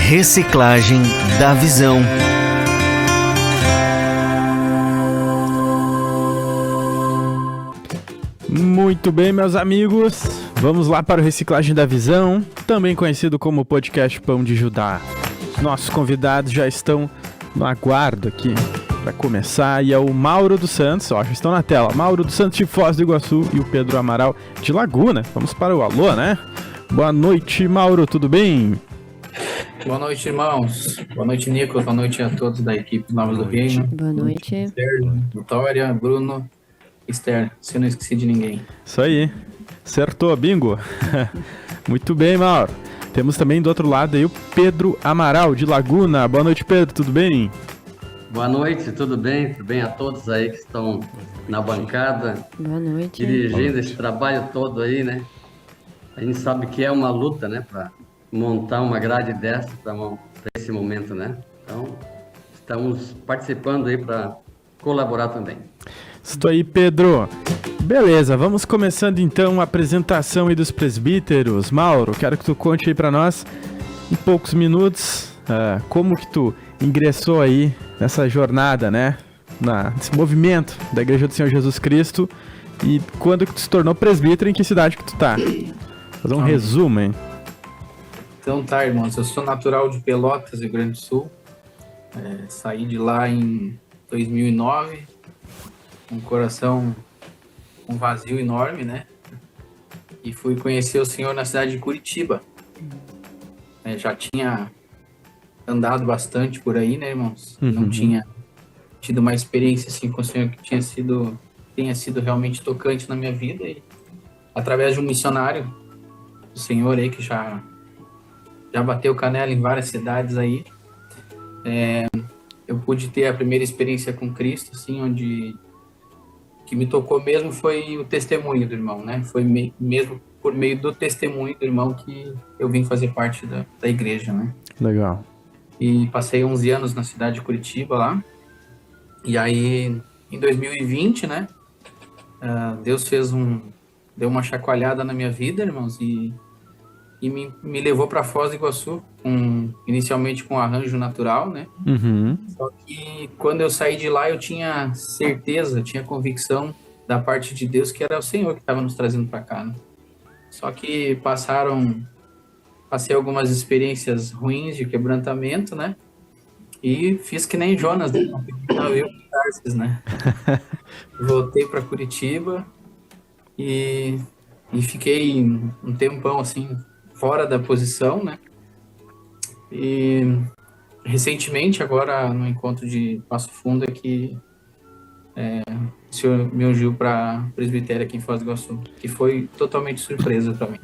Reciclagem da Visão. Muito bem, meus amigos, vamos lá para o Reciclagem da Visão, também conhecido como podcast Pão de Judá. Nossos convidados já estão no aguardo aqui para começar, e é o Mauro dos Santos, já estão na tela, Mauro dos Santos de Foz do Iguaçu e o Pedro Amaral de Laguna. Vamos para o alô, né? Boa noite, Mauro, tudo bem? Boa noite, irmãos. Boa noite, Nico. Boa noite a todos da equipe Novos do Reino. Boa noite. Esther, Vitória, Bruno, Esther, se eu não esqueci de ninguém. Isso aí, acertou, bingo. Muito bem, Mauro. Temos também do outro lado aí o Pedro Amaral de Laguna. Boa noite, Pedro, tudo bem? Boa noite, tudo bem? Tudo bem a todos aí que estão na bancada. Boa noite. Dirigindo esse trabalho todo aí, né? A gente sabe que é uma luta, né? Para montar uma grade dessa para esse momento, né? Então, estamos participando aí para colaborar também. Estou aí, Pedro. Beleza, vamos começando então a apresentação aí dos presbíteros. Mauro, quero que tu conte aí para nós, em poucos minutos, como que tu ingressou aí nessa jornada, né? Nesse movimento da Igreja do Senhor Jesus Cristo, e quando que tu se tornou presbítero, em que cidade que tu tá? Fazer um resumo, hein? Então tá, irmãos, eu sou natural de Pelotas, Rio Grande do Sul. Saí de lá em 2009, um coração um vazio enorme, né? E fui conhecer o Senhor na cidade de Curitiba. Já tinha andado bastante por aí, né, irmãos? Uhum. Não tinha tido uma experiência assim com o Senhor que tenha sido realmente tocante na minha vida. E através de um missionário do Senhor aí que já bateu canela em várias cidades aí, eu pude ter a primeira experiência com Cristo, assim, onde que me tocou mesmo foi o testemunho do irmão, né? Foi mesmo por meio do testemunho do irmão que eu vim fazer parte da igreja, né? Legal. E passei 11 anos na cidade de Curitiba lá. E aí, em 2020, né? Deus deu uma chacoalhada na minha vida, irmãos, e me levou para Foz do Iguaçu, inicialmente com arranjo natural, né? Uhum. Só que quando eu saí de lá, eu tinha certeza, tinha convicção da parte de Deus que era o Senhor que estava nos trazendo para cá, né? Só que passei algumas experiências ruins de quebrantamento, né? E fiz que nem Jonas, né? Né? Voltei para Curitiba e fiquei um tempão assim fora da posição, né? E recentemente, agora no encontro de Passo Fundo, é que o Senhor me ungiu para presbitério aqui em Foz do Iguaçu, que foi totalmente surpresa para mim.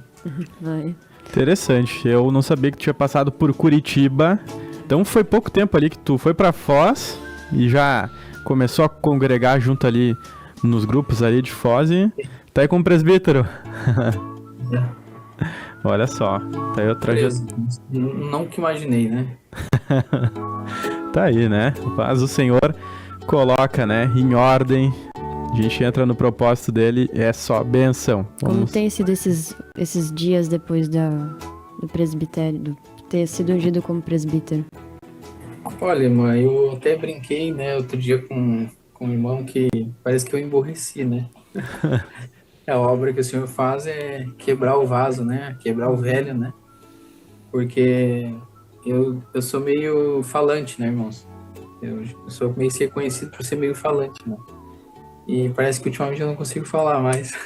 Vai. Interessante, eu não sabia que tu tinha passado por Curitiba, então foi pouco tempo ali que tu foi para Foz e já começou a congregar junto ali nos grupos ali de Foz e tá aí como presbítero. Olha só, tá aí outra... Não que imaginei, né? Tá aí, né? Mas o Senhor coloca, né, em ordem, a gente entra no propósito dele, é só bênção. Como tem sido esses dias depois do presbitério, de ter sido ungido como presbítero? Olha, irmã, eu até brinquei, né, outro dia com um irmão que parece que eu emborreci, né? A obra que o Senhor faz é quebrar o vaso, né? Quebrar o velho, né? Porque eu sou meio falante, né, irmãos? Eu sou meio ser conhecido por ser meio falante, né? E parece que ultimamente eu não consigo falar mais.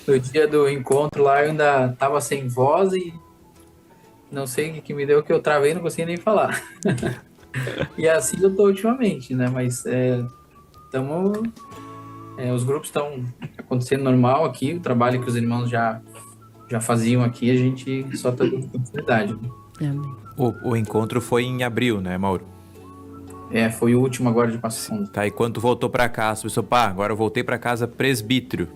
No dia do encontro lá eu ainda tava sem voz e não sei o que me deu, que eu travei e não consegui nem falar. E assim eu tô ultimamente, né? Mas os grupos estão acontecendo normal aqui, o trabalho que os irmãos já faziam aqui, a gente só está dando continuidade. Amém. O encontro foi em abril, né, Mauro? Foi o último agora de Passo Fundo. Tá, e quando tu voltou pra casa, tu pensou, agora eu voltei pra casa presbítero.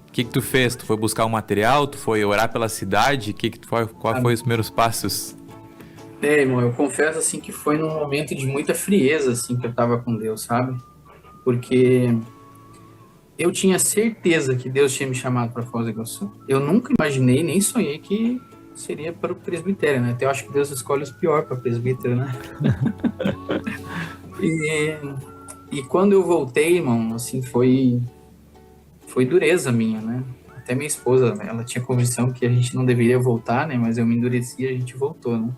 O que tu fez? Tu foi buscar um material? Tu foi orar pela cidade? Qual foi os primeiros passos? Irmão, eu confesso, assim, que foi num momento de muita frieza, assim, que eu tava com Deus, sabe? Porque eu tinha certeza que Deus tinha me chamado para Foz do Iguaçu. Eu nunca imaginei, nem sonhei que seria para o presbitério, né? Até eu acho que Deus escolhe os piores para presbítero, né? E quando eu voltei, irmão, assim, foi dureza minha, né? Até minha esposa, ela tinha convicção que a gente não deveria voltar, né? Mas eu me endureci e a gente voltou, né?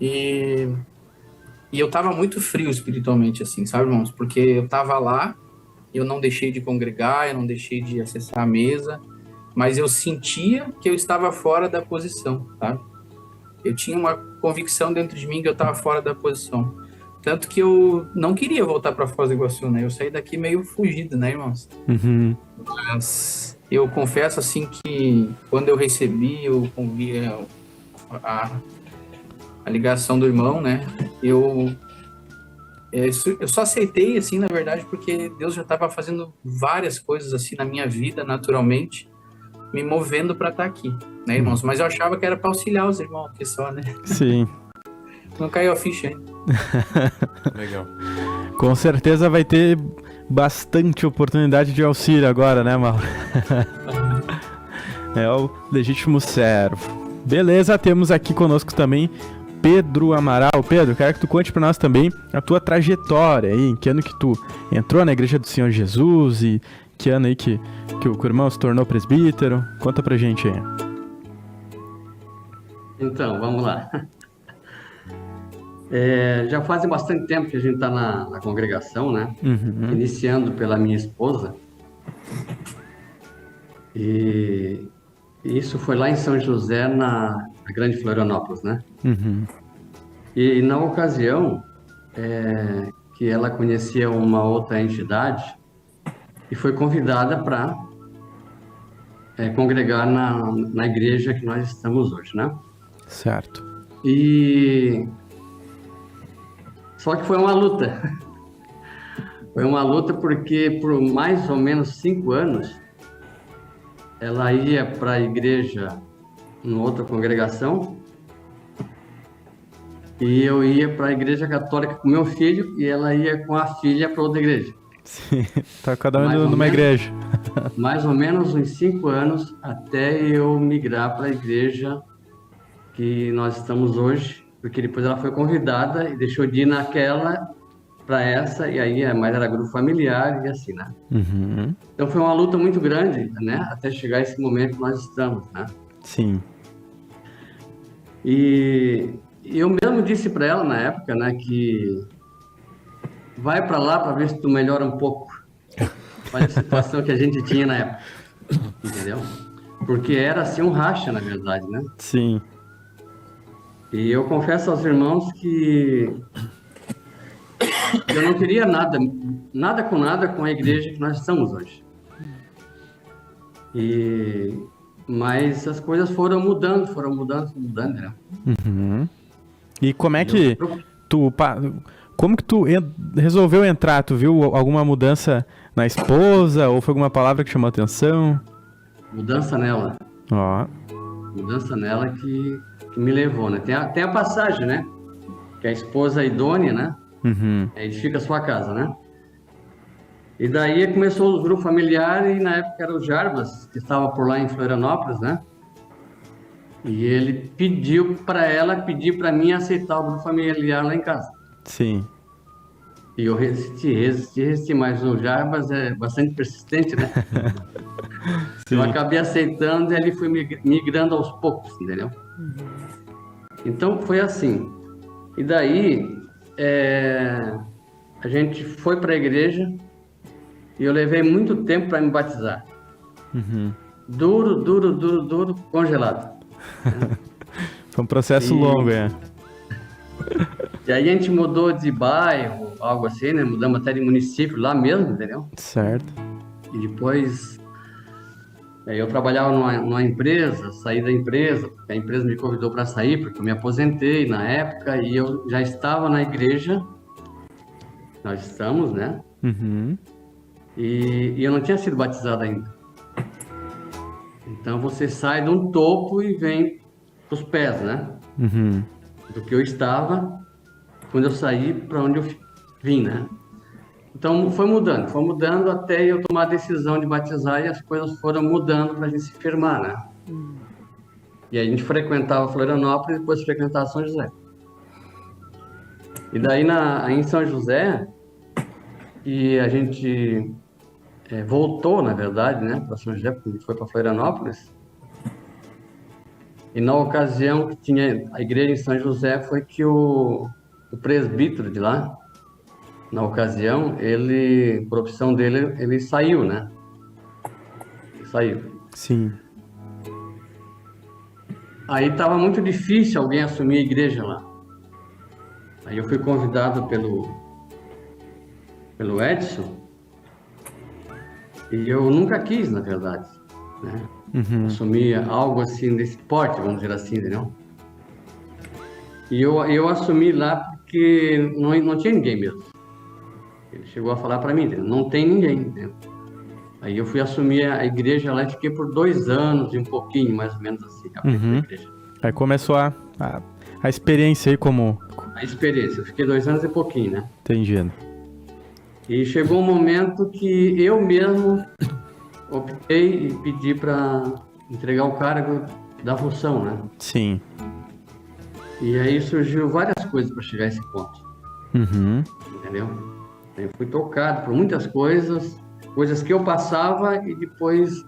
E eu tava muito frio espiritualmente, assim, sabe, irmãos? Porque eu tava lá, eu não deixei de congregar, eu não deixei de acessar a mesa, mas eu sentia que eu estava fora da posição, sabe? Eu tinha uma convicção dentro de mim que eu estava fora da posição. Tanto que eu não queria voltar para Foz do Iguaçu, né? Eu saí daqui meio fugido, né, irmãos? Uhum. Mas eu confesso, assim, que quando eu recebi a ligação do irmão, né? Eu só aceitei, assim, na verdade, porque Deus já estava fazendo várias coisas, assim, na minha vida, naturalmente, me movendo para estar aqui, né, irmãos? Mas eu achava que era para auxiliar os irmãos aqui só, né? Sim. Não caiu a ficha ainda. Legal. Com certeza vai ter bastante oportunidade de auxílio agora, né, Mauro? É o legítimo servo. Beleza, temos aqui conosco também Pedro Amaral. Pedro, quero que tu conte pra nós também a tua trajetória aí, em que ano que tu entrou na Igreja do Senhor Jesus e que ano aí que o irmão se tornou presbítero. Conta pra gente aí. Então, vamos lá. Já faz bastante tempo que a gente está na congregação, né? Uhum. Iniciando pela minha esposa. E isso foi lá em São José, na Grande Florianópolis, né? Uhum. E na ocasião que ela conhecia uma outra entidade e foi convidada para congregar na igreja que nós estamos hoje, né? Certo. Só que foi uma luta. Foi uma luta porque por mais ou menos 5 anos ela ia para a igreja em outra congregação e eu ia para a igreja católica com meu filho e ela ia com a filha para outra igreja. Sim, tá cada um numa igreja. Mais ou menos uns 5 anos até eu migrar para a igreja que nós estamos hoje, porque depois ela foi convidada e deixou de ir naquela para essa, e aí mais era grupo familiar e assim, né? Uhum. Então foi uma luta muito grande, né? Até chegar esse momento que nós estamos, né? Sim. E eu mesmo disse para ela na época, né, que vai para lá para ver se tu melhora um pouco. Olha a situação que a gente tinha na época, entendeu? Porque era assim um racha, na verdade, né? Sim. E eu confesso aos irmãos que eu não queria nada com a igreja que nós estamos hoje. Mas as coisas foram mudando, né? Uhum. E como é que como que tu resolveu entrar? Tu viu alguma mudança na esposa ou foi alguma palavra que chamou a atenção? Mudança nela. Ó. Mudança nela que me levou, né? Tem a passagem, né? Que a esposa idônea, né? Uhum. Edifica a sua casa, né? E daí começou o grupo familiar e na época era o Jarbas, que estava por lá em Florianópolis, né? E ele pediu para mim aceitar o grupo familiar lá em casa. Sim. E eu resisti, mas o Jarbas é bastante persistente, né? Sim. Eu acabei aceitando e ele foi migrando aos poucos, entendeu? Então foi assim. E daí a gente foi para a igreja e eu levei muito tempo para me batizar. Uhum. Duro, congelado. Foi um processo longo, E aí a gente mudou de bairro, algo assim, né? Mudamos até de município lá mesmo, entendeu? Certo. E depois eu trabalhava numa empresa, saí da empresa, a empresa me convidou para sair, porque eu me aposentei na época e eu já estava na igreja, nós estamos, né? Uhum. E eu não tinha sido batizado ainda. Então você sai de um topo e vem para os pés, né? Uhum. Do que eu estava quando eu saí para onde eu vim, né? Então foi mudando até eu tomar a decisão de batizar e as coisas foram mudando para a gente se firmar, né? E aí a gente frequentava Florianópolis e depois frequentava São José. E daí em São José, e a gente voltou, na verdade, né, para São José, porque a gente foi para Florianópolis. E na ocasião que tinha a igreja em São José, foi que o presbítero de lá, na ocasião, ele, por opção dele, ele saiu, né? Ele saiu. Sim. Aí estava muito difícil alguém assumir a igreja lá. Aí eu fui convidado pelo Edson, e eu nunca quis, na verdade, né? Assumir algo assim desse porte, vamos dizer assim, entendeu? E eu assumi lá porque não tinha ninguém mesmo. Ele chegou a falar para mim, entendeu? Não tem ninguém, entendeu? Aí eu fui assumir a igreja lá e fiquei por 2 anos e um pouquinho, mais ou menos assim, a igreja. Aí começou a experiência aí como... A experiência, eu fiquei 2 anos e pouquinho, né? Entendido. E chegou um momento que eu mesmo optei e pedi para entregar o cargo da função, né? Sim. E aí surgiu várias coisas para chegar a esse ponto, entendeu? Eu fui tocado por muitas coisas que eu passava e depois,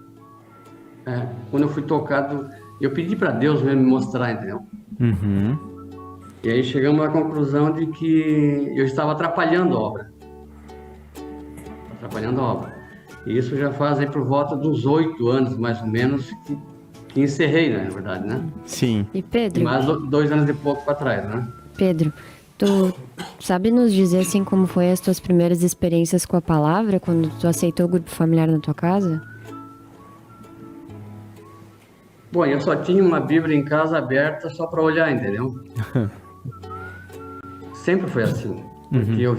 quando eu fui tocado, eu pedi para Deus mesmo me mostrar, entendeu? E aí chegamos à conclusão de que eu estava atrapalhando a obra. E isso já faz aí por volta dos 8 anos, mais ou menos, que encerrei, né, na verdade, né? Sim. E Pedro? E mais 2 anos e pouco para trás, né? Pedro, tu sabe nos dizer, assim, como foi as tuas primeiras experiências com a palavra, quando tu aceitou o grupo familiar na tua casa? Bom, eu só tinha uma Bíblia em casa aberta só para olhar, entendeu? Sempre foi assim. Porque eu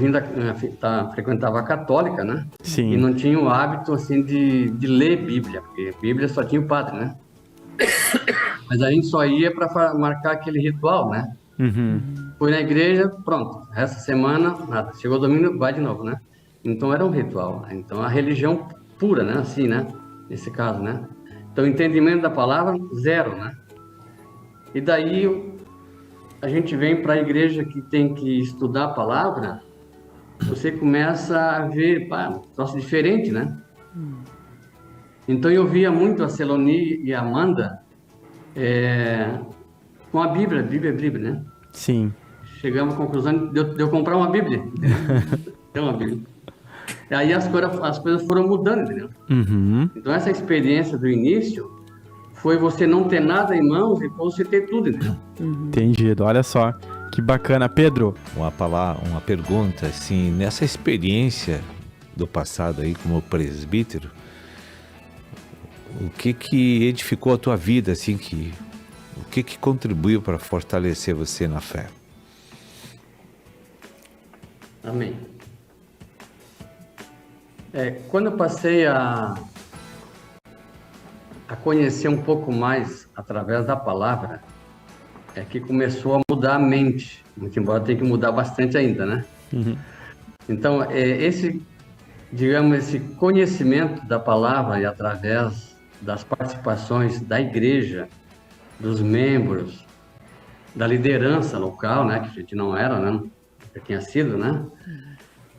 frequentava a católica, né? Sim. E não tinha o hábito, assim, de ler Bíblia, porque Bíblia só tinha o padre, né? Mas a gente só ia para marcar aquele ritual, né? Fui na igreja, pronto. Essa semana, nada. Chegou domingo, vai de novo, né? Então era um ritual. Então a religião pura, né? Assim, né? Nesse caso, né? Então o entendimento da palavra, 0, né? E daí a gente vem para a igreja que tem que estudar a palavra, você começa a ver, um troço diferente, né? Então eu via muito a Celoni e a Amanda com a Bíblia, né? Sim. Chegamos à conclusão de eu comprar uma Bíblia. Tem uma Bíblia. E aí as coisas foram mudando, entendeu? Então essa experiência do início foi você não ter nada em mãos e você ter tudo, entendeu? Entendido. Olha só, que bacana. Pedro? Uma pergunta, assim, nessa experiência do passado aí como presbítero, o que edificou a tua vida, assim, o que contribuiu para fortalecer você na fé? Amém. Quando eu passei a conhecer um pouco mais através da palavra, é que começou a mudar a mente, muito embora tenha que mudar bastante ainda, né? Então, esse conhecimento da palavra e através das participações da igreja, dos membros, da liderança local, né? Que a gente não era, né? Já tinha sido, né?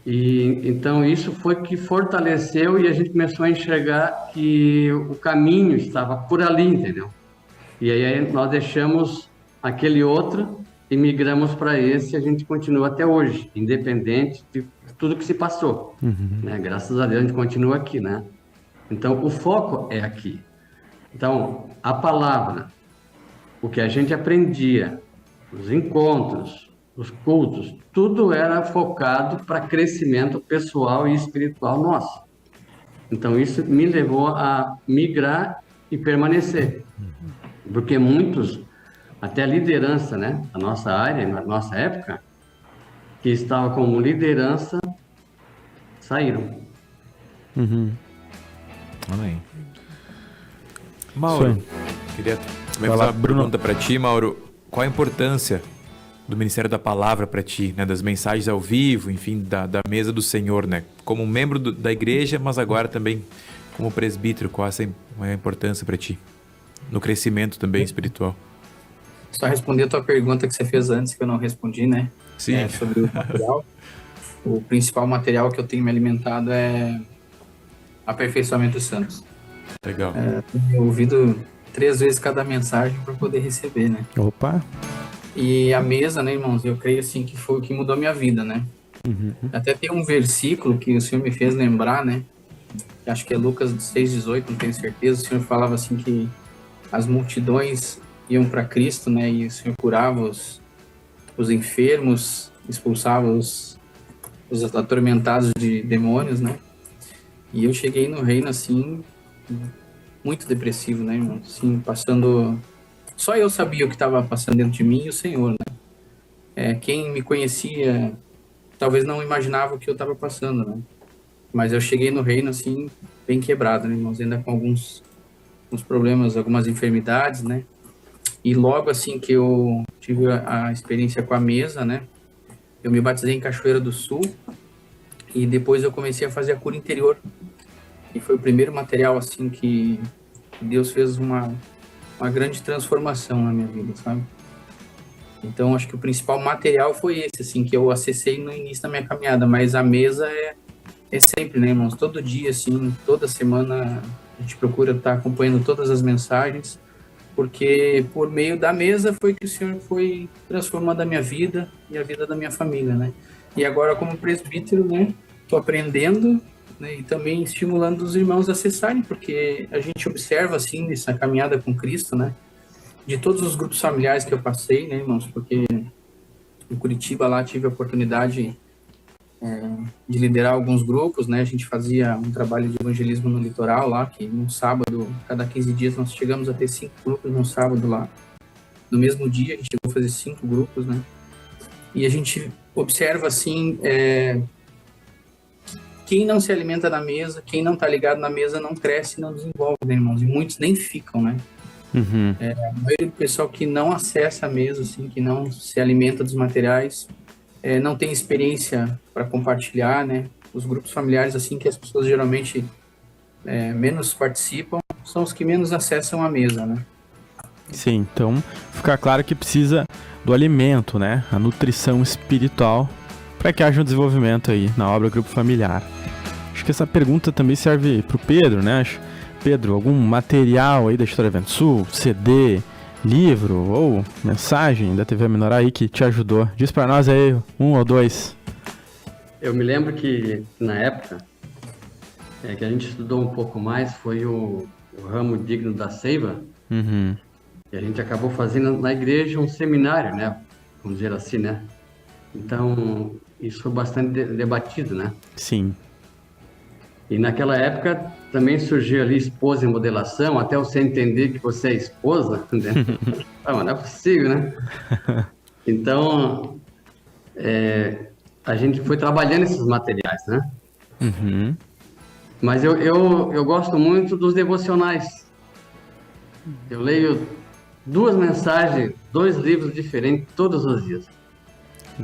E então isso foi que fortaleceu e a gente começou a enxergar que o caminho estava por ali, entendeu? E aí nós deixamos aquele outro e migramos para esse e a gente continua até hoje, independente de tudo que se passou, né? Graças a Deus a gente continua aqui, né? Então o foco é aqui. Então a palavra, o que a gente aprendia, os encontros, os cultos, tudo era focado para crescimento pessoal e espiritual nosso. Então isso me levou a migrar e permanecer. Porque muitos, até a liderança, né, da nossa área, na nossa época, que estava como liderança, saíram. Amém. Mauro, queria também fazer uma pergunta para ti, Mauro. Qual a importância do Ministério da Palavra para ti, né? Das mensagens ao vivo, enfim, da mesa do Senhor, né? Como membro da igreja, mas agora também como presbítero, qual é a importância para ti? no crescimento também espiritual. Só responder a tua pergunta que você fez antes, que eu não respondi, né? Sim. Sobre o material. O principal material que eu tenho me alimentado é aperfeiçoamento dos santos. Legal. Tenho ouvido 3 vezes cada mensagem para poder receber, né? Opa! E a mesa, né, irmãos, eu creio assim que foi o que mudou a minha vida, né? Até tem um versículo que o Senhor me fez lembrar, né? Acho que é Lucas 6,18, não tenho certeza. O Senhor falava assim que as multidões iam para Cristo, né? E o Senhor curava os enfermos, expulsava os atormentados de demônios, né? E eu cheguei no reino assim, muito depressivo, né, irmão? Assim, passando... Só eu sabia o que estava passando dentro de mim e o Senhor, né? Quem me conhecia talvez não imaginava o que eu estava passando, né? Mas eu cheguei no reino, assim, bem quebrado, né, irmãos? Ainda com alguns problemas, algumas enfermidades, né? E logo assim que eu tive a experiência com a mesa, né? Eu me batizei em Cachoeira do Sul e depois eu comecei a fazer a cura interior. E foi o primeiro material, assim, que Deus fez uma grande transformação na minha vida, sabe? Então, acho que o principal material foi esse, assim, que eu acessei no início da minha caminhada. Mas a mesa é sempre, né, irmãos? Todo dia, assim, toda semana a gente procura estar acompanhando todas as mensagens, porque por meio da mesa foi que o Senhor foi transformando a minha vida e a vida da minha família, né? E agora, como presbítero, né, estou aprendendo, né, e também estimulando os irmãos a acessarem, porque a gente observa, assim, nessa caminhada com Cristo, né, de todos os grupos familiares que eu passei, né, irmãos, porque em Curitiba lá tive a oportunidade de liderar alguns grupos, né, a gente fazia um trabalho de evangelismo no litoral lá, que num sábado, cada 15 dias nós chegamos a ter 5 grupos num sábado lá. No mesmo dia a gente chegou a fazer 5 grupos, né, e a gente observa, assim, quem não se alimenta na mesa, quem não está ligado na mesa não cresce, não desenvolve, né, irmãos, e muitos nem ficam, né. A maioria do pessoal que não acessa a mesa, assim, que não se alimenta dos materiais, não tem experiência para compartilhar, né? Os grupos familiares, assim, que as pessoas geralmente menos participam, são os que menos acessam a mesa, né? Sim, então fica claro que precisa do alimento, né? A nutrição espiritual para que haja um desenvolvimento aí na obra Grupo Familiar. Acho que essa pergunta também serve para o Pedro, né? Pedro, algum material aí da História Vento Sul, CD, livro ou mensagem da TV Menorá aí que te ajudou? Diz para nós aí 1 ou 2. Eu me lembro que na época que a gente estudou um pouco mais foi o ramo digno da seiva, e a gente acabou fazendo na igreja um seminário, né? Vamos dizer assim, né? Então, isso foi bastante debatido, né? Sim. E naquela época também surgiu ali esposa em modelação, até você entender que você é esposa, né? Não é possível, né? Então, a gente foi trabalhando esses materiais, né? Mas eu gosto muito dos devocionais. Eu leio 2 mensagens, 2 livros diferentes todos os dias.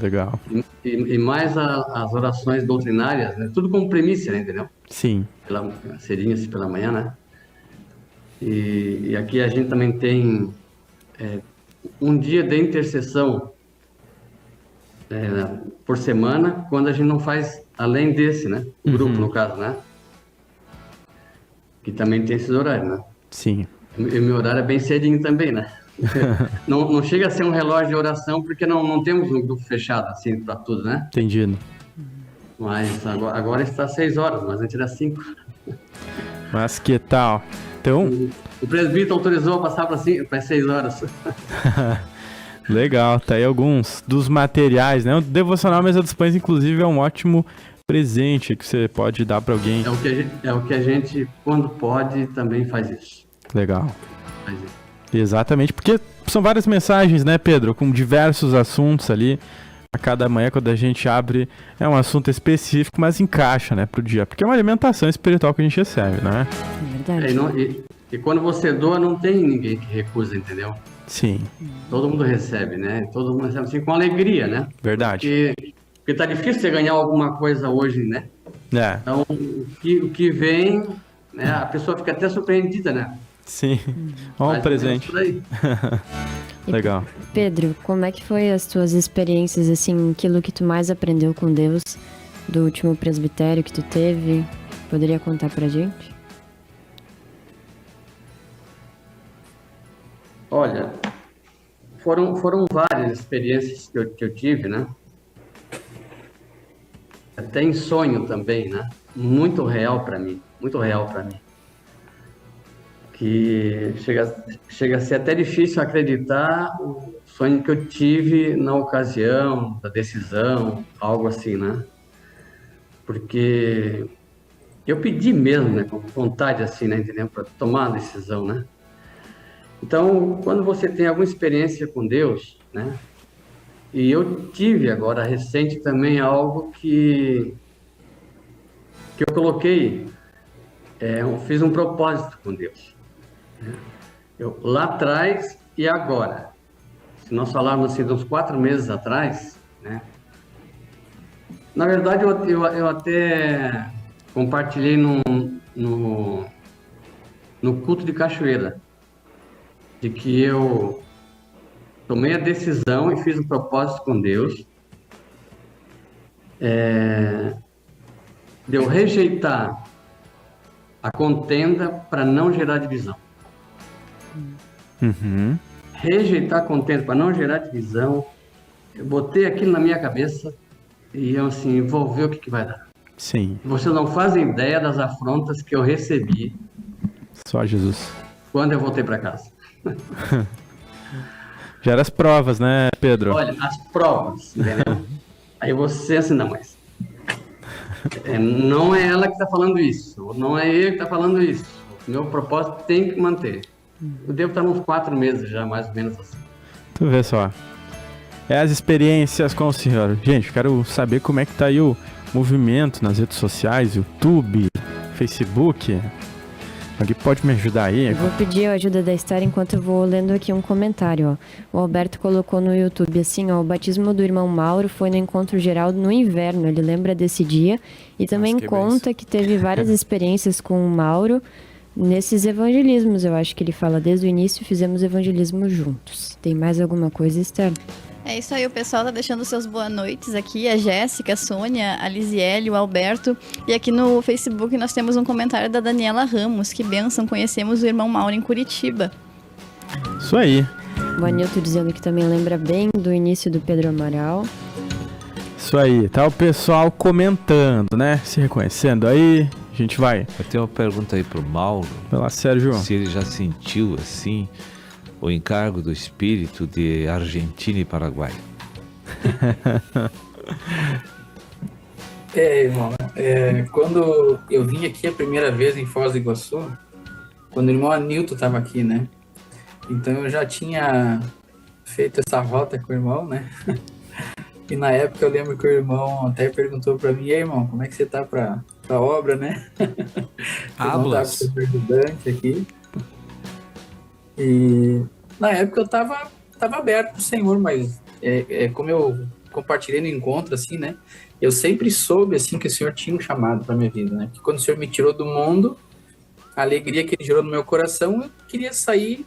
Legal. E mais as orações doutrinárias, né? Tudo com primícia, né? Entendeu? Sim. Cedinho assim pela manhã, né? E aqui a gente também tem um dia de intercessão por semana, quando a gente não faz além desse, né? O grupo, no caso, né? Que também tem esses horários, né? Sim. E meu horário é bem cedinho também, né? não chega a ser um relógio de oração, porque não temos um grupo fechado, assim, para tudo, né? Entendido. Mas agora está 6 horas, mas antes era 5. Mas que tal? Então... O presbítero autorizou a passar para 6 horas. Legal, tá aí alguns dos materiais, né? O Devocional Mesa dos Pães, inclusive, é um ótimo presente que você pode dar para alguém. É o que a gente, quando pode, também faz isso. Legal. Faz isso. Exatamente, porque são várias mensagens, né, Pedro? Com diversos assuntos ali. A cada manhã, quando a gente abre, é um assunto específico, mas encaixa, né, pro dia. Porque é uma alimentação espiritual que a gente recebe, né? É verdade. E quando você doa, não tem ninguém que recusa, entendeu? Sim. Todo mundo recebe, né? Todo mundo recebe assim com alegria, né? Verdade. Porque tá difícil você ganhar alguma coisa hoje, né? Então, o que vem, né? A pessoa fica até surpreendida, né? Sim. Ó, um Mais ou menos presente. por aí. Legal. Pedro, como é que foi as tuas experiências, assim, aquilo que tu mais aprendeu com Deus do último presbitério que tu teve? Poderia contar pra gente? Olha, foram várias experiências que eu tive, né? Até em sonho também, né? Muito real para mim, muito real para mim. Que chega a ser até difícil acreditar o sonho que eu tive na ocasião da decisão, algo assim, né? Porque eu pedi mesmo, né? Com vontade, assim, né? Entendeu? Para tomar a decisão, né? Então, quando você tem alguma experiência com Deus, né? E eu tive agora recente também algo que eu coloquei, eu fiz um propósito com Deus. Né? Eu, lá atrás e agora. Se nós falarmos assim de uns 4 meses atrás, né? Na verdade, eu até compartilhei no culto de Cachoeira, de que eu tomei a decisão e fiz um propósito com Deus, de eu rejeitar a contenda para não gerar divisão. Uhum. Rejeitar a contenda para não gerar divisão, eu botei aquilo na minha cabeça e eu assim, vou ver o que vai dar. Sim. Vocês não fazem ideia das afrontas que eu recebi Só Jesus. quando eu voltei para casa. Já eram as provas, né, Pedro? Olha, as provas, entendeu? Aí você assim, não, mas não é ela que está falando isso, não é ele que está falando isso. Meu propósito tem que manter. Eu devo estar uns 4 meses já, mais ou menos assim. Tu vê só. É as experiências com o senhor. Gente, quero saber como é que tá aí o movimento nas redes sociais, YouTube, Facebook. Alguém pode me ajudar aí? Eu vou pedir a ajuda da história enquanto eu vou lendo aqui um comentário, ó. O Alberto colocou no YouTube assim, ó, o batismo do irmão Mauro foi no encontro geral no inverno, ele lembra desse dia e também Nossa, que conta que teve várias experiências com o Mauro nesses evangelismos, eu acho que ele fala desde o início, fizemos evangelismo juntos. Tem mais alguma coisa, Esther? É isso aí, o pessoal tá deixando seus boas noites aqui, a Jéssica, a Sônia, a Lisiele, o Alberto. E aqui no Facebook nós temos um comentário da Daniela Ramos, que bênção, conhecemos o irmão Mauro em Curitiba. Isso aí. O Anilton dizendo que também lembra bem do início do Pedro Amaral. Isso aí. Tá o pessoal comentando, né? Se reconhecendo aí. A gente vai. Eu tenho uma pergunta aí pro Mauro. Vai lá, Sérgio. Se ele já sentiu, assim, o encargo do Espírito de Argentina e Paraguai. Irmão, quando eu vim aqui a primeira vez em Foz do Iguaçu, quando o irmão Anilton estava aqui, né? Então eu já tinha feito essa rota com o irmão, né? E na época eu lembro que o irmão até perguntou para mim: "E aí, irmão, como é que você tá pra obra, né?" Hablas. Eu tava com o ajudante aqui. E na época eu tava aberto pro Senhor, mas como eu compartilhei no encontro, assim, né? Eu sempre soube, assim, que o Senhor tinha um chamado pra minha vida, né? Porque quando o Senhor me tirou do mundo, a alegria que Ele gerou no meu coração, eu queria sair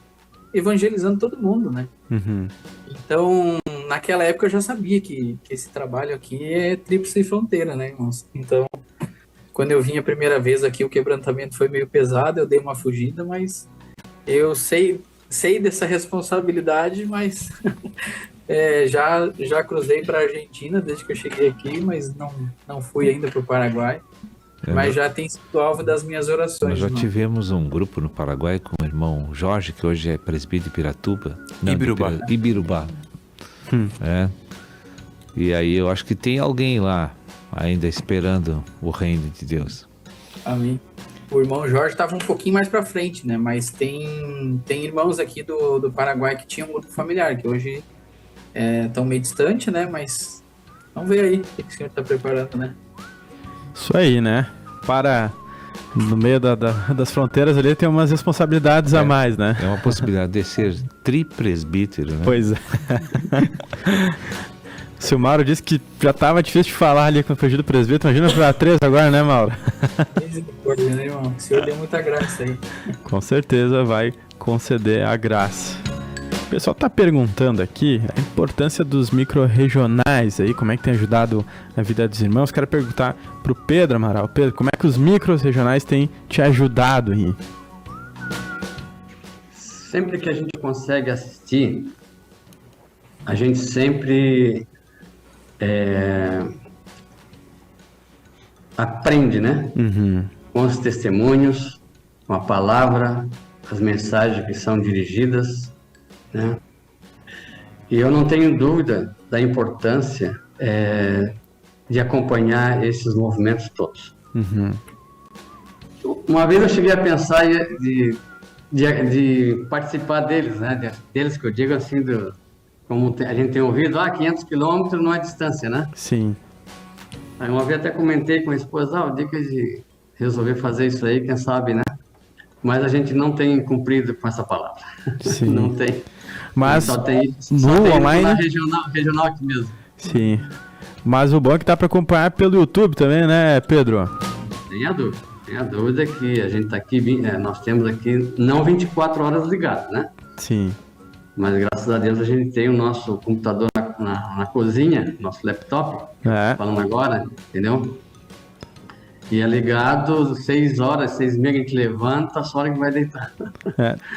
evangelizando todo mundo, né? Uhum. Então, naquela época eu já sabia que esse trabalho aqui é tríplice fronteira, né, irmãos? Então, quando eu vim a primeira vez aqui, o quebrantamento foi meio pesado, eu dei uma fugida, mas eu sei dessa responsabilidade, mas já cruzei para a Argentina desde que eu cheguei aqui, mas não fui ainda para o Paraguai. Mas já tem sido alvo das minhas orações. Nós já irmão. tivemos um grupo no Paraguai com o irmão Jorge, que hoje é presbítero de Piratuba. Não, Ibirubá. Ibirubá. É. E aí eu acho que tem alguém lá ainda esperando o reino de Deus. Amém. O irmão Jorge estava um pouquinho mais para frente, né? Mas tem irmãos aqui do Paraguai que tinham um grupo familiar, que hoje estão meio distante, né? Mas vamos ver aí o que o senhor está preparando, né? Isso aí, né? No meio das fronteiras ali tem umas responsabilidades a mais, né? É uma possibilidade de ser tripresbítero, né? Pois é. Se o Mauro disse que já tava difícil de falar ali com o pedido do presbítero, imagina pra 3 agora, né, Mauro? Misericórdia, né, irmão? O Senhor deu muita graça aí. Com certeza vai conceder a graça. O pessoal tá perguntando aqui a importância dos micro-regionais aí, como é que tem ajudado a vida dos irmãos. Quero perguntar pro Pedro Amaral. Pedro, como é que os micro-regionais têm te ajudado aí? Sempre que a gente consegue assistir, a gente sempre aprende, né? Com os testemunhos, com a palavra, as mensagens que são dirigidas, né? E eu não tenho dúvida da importância de acompanhar esses movimentos todos. Uma vez eu cheguei a pensar de participar deles, né? Deles que eu digo assim, como a gente tem ouvido, 500 quilômetros não é distância, né? Sim. Aí uma vez até comentei com a esposa, o dia que de resolver fazer isso aí, quem sabe, né? Mas a gente não tem cumprido com essa palavra. Sim. Não tem. Mas só tem online... na regional aqui mesmo. Sim. Mas o bom é que dá para acompanhar pelo YouTube também, né, Pedro? Tem a dúvida que a gente está aqui, nós temos aqui não 24 horas ligado, né? Sim. Mas graças a Deus a gente tem o nosso computador na cozinha, nosso laptop, falando agora, entendeu? E é ligado 6 horas, 6h30 a gente levanta, só hora que vai deitar.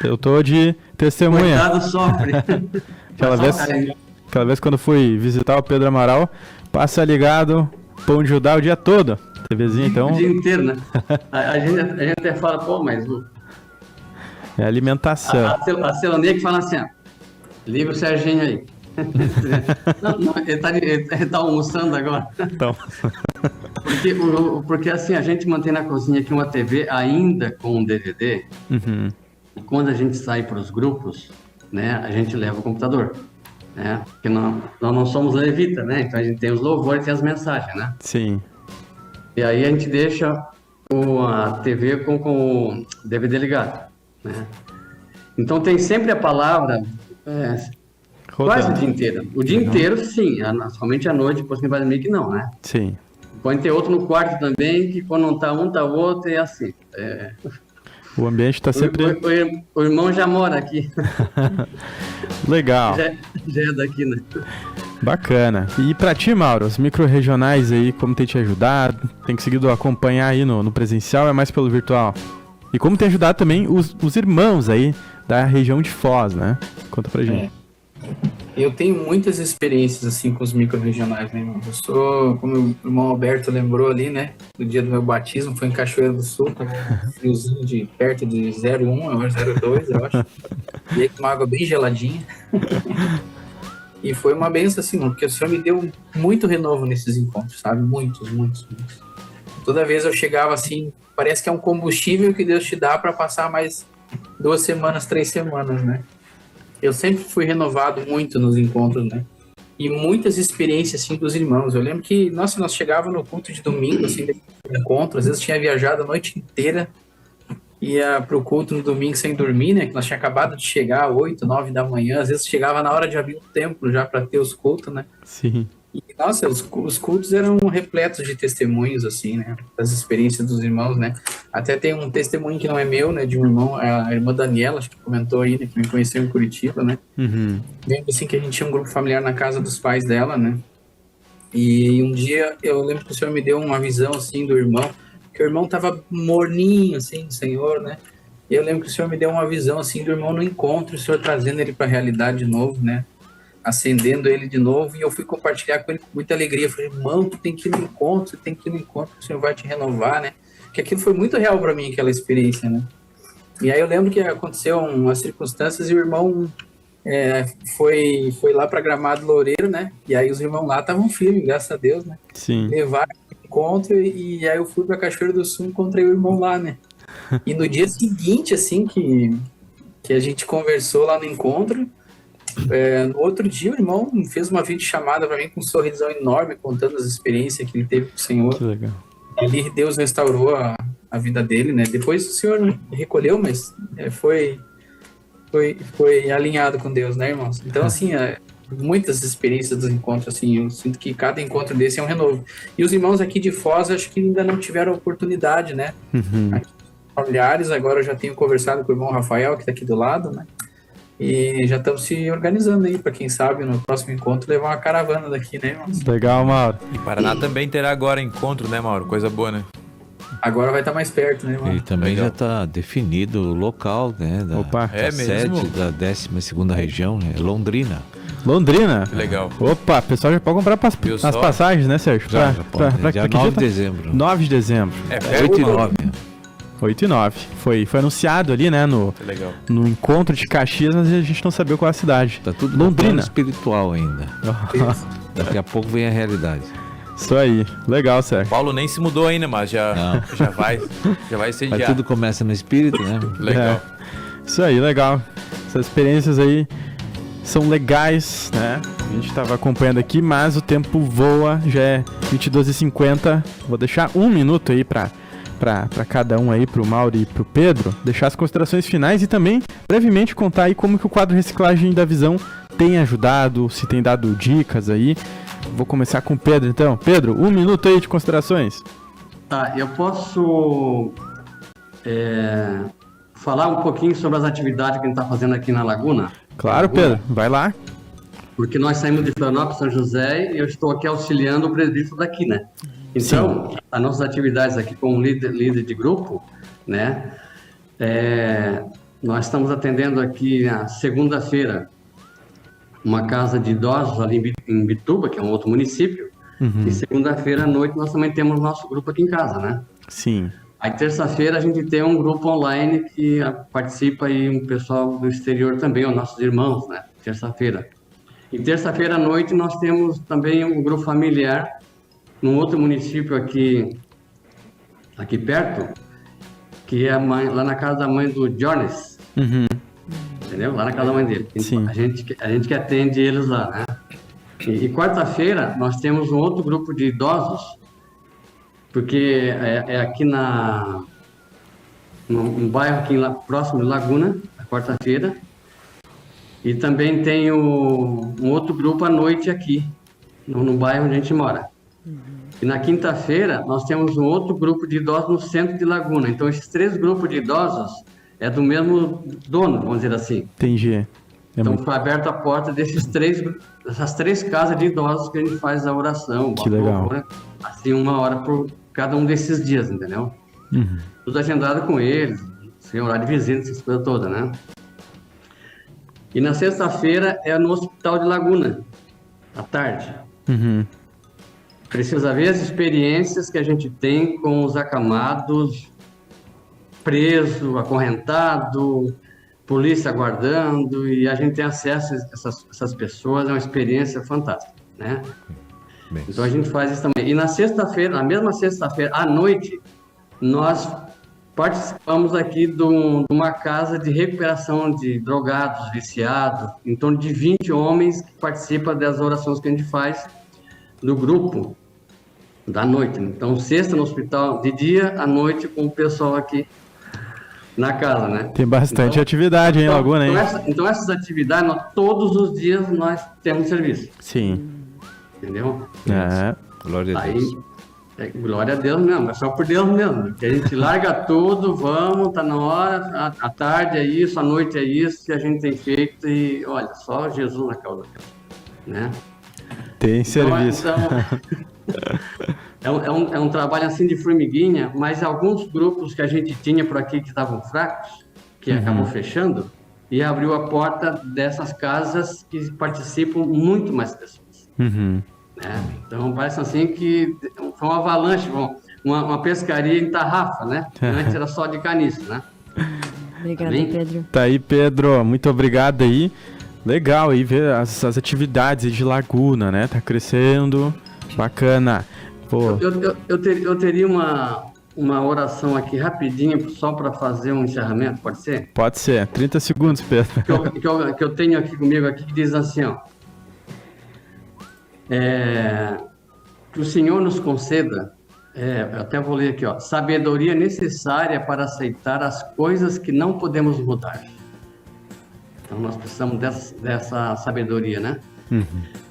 Eu tô de testemunha. Coitado sofre. Aquela vez quando fui visitar o Pedro Amaral, passa ligado, Pão de Judá o dia todo. TVzinha, então... O dia inteiro, né? A gente até fala, mas... É alimentação. A Celonia que fala assim, liga o Serginho aí. Não, ele tá almoçando agora. Então. Porque assim, a gente mantém na cozinha aqui uma TV ainda com um DVD. E quando a gente sai para os grupos, né, a gente leva o computador. Né? Porque nós não somos levita, né? Então a gente tem os louvores e tem as mensagens, né? Sim. E aí a gente deixa a TV com o DVD ligado, né? Então tem sempre a palavra quase o dia inteiro. O dia inteiro, sim. Somente à noite, depois que vai dormir que não, né? Sim. Pode ter outro no quarto também, que quando não tá um, tá o outro, e assim. O ambiente está sempre... O irmão já mora aqui. Legal. Já é daqui, né? Bacana. E pra ti, Mauro, os micro-regionais aí, como tem te ajudado? Tem conseguido acompanhar aí no presencial, é mais pelo virtual? E como tem ajudado também os irmãos aí da região de Foz, né? Conta pra gente. Eu tenho muitas experiências assim com os micro-regionais, né, irmão? Eu sou, como o irmão Alberto lembrou ali, né? No dia do meu batismo, foi em Cachoeira do Sul, friozinho de perto de 0,1, agora 0,2, eu acho. E aí com uma água bem geladinha. E foi uma benção, assim, porque o Senhor me deu muito renovo nesses encontros, sabe? Muitos. Toda vez eu chegava assim, parece que é um combustível que Deus te dá para passar mais 2 semanas, 3 semanas, né? Eu sempre fui renovado muito nos encontros, né? E muitas experiências, assim, dos irmãos. Eu lembro que, nós chegava no culto de domingo, assim, de encontro, às vezes tinha viajado a noite inteira, ia pro culto no domingo sem dormir, né? Que nós tínhamos acabado de chegar 8, 9 da manhã, às vezes chegava na hora de abrir o templo já para ter os cultos, né? Sim. E, nossa, os cultos eram repletos de testemunhos, assim, né? Das experiências dos irmãos, né? Até tem um testemunho que não é meu, né? De um irmão, a irmã Daniela, acho que comentou aí, né? Que me conheceu em Curitiba, né? Lembro, assim, que a gente tinha um grupo familiar na casa dos pais dela, né? E um dia, eu lembro que o Senhor me deu uma visão, assim, do irmão, que o irmão tava morninho, assim, do Senhor, né? E eu lembro que o Senhor me deu uma visão, assim, do irmão no encontro, o Senhor trazendo ele para a realidade de novo, né? Acendendo ele de novo, e eu fui compartilhar com ele com muita alegria. Eu falei, irmão, tu tem que ir no encontro, o Senhor vai te renovar, né? Que aquilo foi muito real para mim, aquela experiência, né? E aí eu lembro que aconteceu umas circunstâncias e o irmão foi lá para Gramado Loureiro, né? E aí os irmãos lá estavam firmes, graças a Deus, né? Sim. Levaram o encontro e aí eu fui para Cachoeira do Sul, encontrei o irmão lá, né? E no dia seguinte, assim, que a gente conversou lá no encontro, no outro dia o irmão fez uma videochamada para mim com um sorrisão enorme, contando as experiências que ele teve com o Senhor. Que legal. Ali Deus restaurou a vida dele, né? Depois o Senhor recolheu, mas foi alinhado com Deus, né, irmãos? Então, assim, muitas experiências dos encontros, assim, eu sinto que cada encontro desse é um renovo. E os irmãos aqui de Foz, acho que ainda não tiveram oportunidade, né? Aqui, familiares, agora eu já tenho conversado com o irmão Rafael, que está aqui do lado, né? E já estamos se organizando aí, para quem sabe, no próximo encontro, levar uma caravana daqui, né, irmãos? Legal, Mauro. E Paraná também terá agora encontro, né, Mauro? Coisa boa, né? Agora vai estar mais perto, né, irmão? E também Legal. já está definido o local, né? Da, Opa. da É mesmo? sede da 12ª região, né? Londrina. Londrina. Que legal. Opa, o pessoal já pode comprar Viu as só? passagens, né, Sérgio? Já pode. Dia que 9 dia de tá? dezembro. 9 de dezembro. É 8 perto, e Mauro? 9. 8 e 9. Foi anunciado ali, né, Que legal. no encontro de Caxias, mas a gente não sabia qual é a cidade. Tá tudo no plano Londrina. espiritual ainda. Daqui a pouco vem a realidade. Isso aí. Legal, Sérgio. Paulo nem se mudou ainda, mas já vai sediar. Mas tudo começa no espírito, né? Legal. Isso aí, legal. Essas experiências aí são legais, né? A gente tava acompanhando aqui, mas o tempo voa, já é 22h50. Vou deixar 1 minuto aí pra cada um aí, pro Mauro e pro Pedro, deixar as considerações finais e também brevemente contar aí como que o quadro Reciclagem da Visão tem ajudado, se tem dado dicas aí. Vou começar com o Pedro, então. Pedro, 1 minuto aí de considerações. Tá, eu posso falar um pouquinho sobre as atividades que a gente está fazendo aqui na Laguna? Claro, Pedro, vai lá. Porque nós saímos de Florianópolis, São José, e eu estou aqui auxiliando o presbítero daqui, né? Então, as nossas atividades aqui como líder de grupo, né? Nós estamos atendendo aqui na segunda-feira uma casa de idosos ali em Bituba, que é um outro município. E segunda-feira à noite nós também temos nosso grupo aqui em casa, né? Sim. Aí terça-feira a gente tem um grupo online que participa aí um pessoal do exterior também, os nossos irmãos, né? Terça-feira. E terça-feira à noite nós temos também um grupo familiar num outro município aqui perto, que é lá na casa da mãe do Jones. Entendeu? Lá na casa da mãe dele. Sim. A gente que atende eles lá, né? E quarta-feira nós temos um outro grupo de idosos, porque é aqui num bairro aqui próximo de Laguna, na quarta-feira. E também tem um outro grupo à noite aqui, no bairro onde a gente mora. E na quinta-feira nós temos um outro grupo de idosos no centro de Laguna. Então esses 3 grupos de idosos é do mesmo dono, vamos dizer assim. Entendi. Então foi aberta a porta dessas 3 casas de idosos que a gente faz a oração. Que legal. Né? Assim, 1 hora por cada um desses dias, entendeu? Tudo agendado com eles, sem horário de visita, essas coisas todas, né? E na sexta-feira é no Hospital de Laguna, à tarde. Precisa ver as experiências que a gente tem com os acamados, preso, acorrentado, polícia aguardando, e a gente tem acesso a essas pessoas, é uma experiência fantástica, né? Bem, Então a gente faz isso também. E na sexta-feira, na mesma sexta-feira, à noite, nós participamos aqui de uma casa de recuperação de drogados, viciados, em torno de 20 homens que participam das orações que a gente faz do grupo da noite. Então, sexta no hospital de dia, à noite com o pessoal aqui na casa, né? Tem bastante atividade aí em Laguna, hein? Então essas atividades, todos os dias nós temos serviço, Sim. entendeu? glória a Deus. Aí, glória a Deus mesmo, é só por Deus mesmo. Que a gente larga tudo, vamos, tá na hora, à tarde é isso, à noite é isso que a gente tem feito e olha, só Jesus na causa, né? Tem serviço. Então, é um trabalho assim de formiguinha, mas alguns grupos que a gente tinha por aqui que estavam fracos, que acabou fechando, e abriu a porta dessas casas que participam muito mais pessoas. Né? Então parece assim que foi uma avalanche, uma pescaria em tarrafa, né? Antes era só de caniço, né? Obrigada, Bem? Pedro. Tá aí, Pedro. Muito obrigado aí. Legal aí ver as atividades aí de Laguna, né? Tá crescendo. Bacana. Pô, Eu teria uma oração aqui rapidinho, só para fazer um encerramento, pode ser? pode ser. 30 segundos, Pedro. Que eu tenho aqui comigo aqui, que diz assim, ó. Que o Senhor nos conceda, eu até vou ler aqui, ó, sabedoria necessária para aceitar as coisas que não podemos mudar. Então nós precisamos dessa sabedoria, né?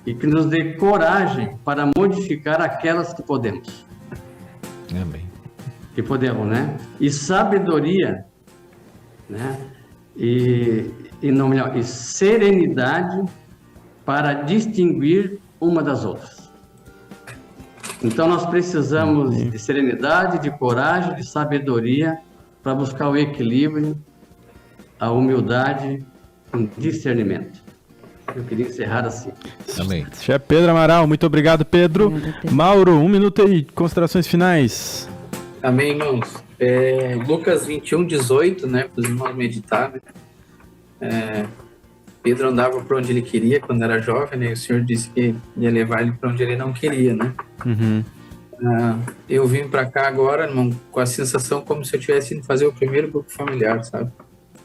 E que nos dê coragem para modificar aquelas que podemos. Amém. Que podemos, né? E sabedoria, né? E serenidade para distinguir uma das outras. Então nós precisamos de serenidade, de coragem, de sabedoria para buscar o equilíbrio, a humildade, o discernimento. Eu queria encerrar assim. Amém. Chefe Pedro Amaral, muito obrigado, Pedro. Obrigada, Pedro. Mauro, 1 minuto aí, considerações finais. Amém, irmãos. Lucas 21:18, né, para os irmãos meditar, né? Pedro andava para onde ele queria quando era jovem, né? E o Senhor disse que ia levar ele para onde ele não queria, né? Eu vim para cá agora, irmão, com a sensação como se eu tivesse ido fazer o primeiro grupo familiar, sabe?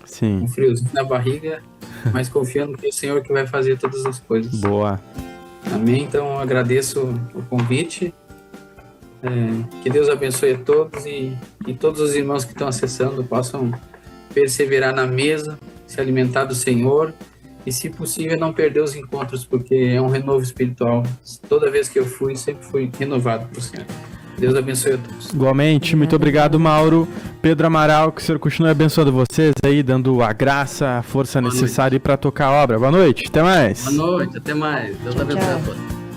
Sim. Um friozinho na barriga, mas confiando que é o Senhor que vai fazer todas as coisas. Boa. Amém? Então eu agradeço o convite. Que Deus abençoe a todos e todos os irmãos que estão acessando possam perseverar na mesa, se alimentar do Senhor e, se possível, não perder os encontros, porque é um renovo espiritual. Toda vez que eu fui, sempre fui renovado pelo Senhor. Deus abençoe a todos. Igualmente, muito obrigado, Mauro. Pedro Amaral, que o Senhor continue abençoando vocês aí, dando a graça, a força necessária para tocar a obra. Boa noite, até mais. Boa noite, até mais. Deus abençoe a todos.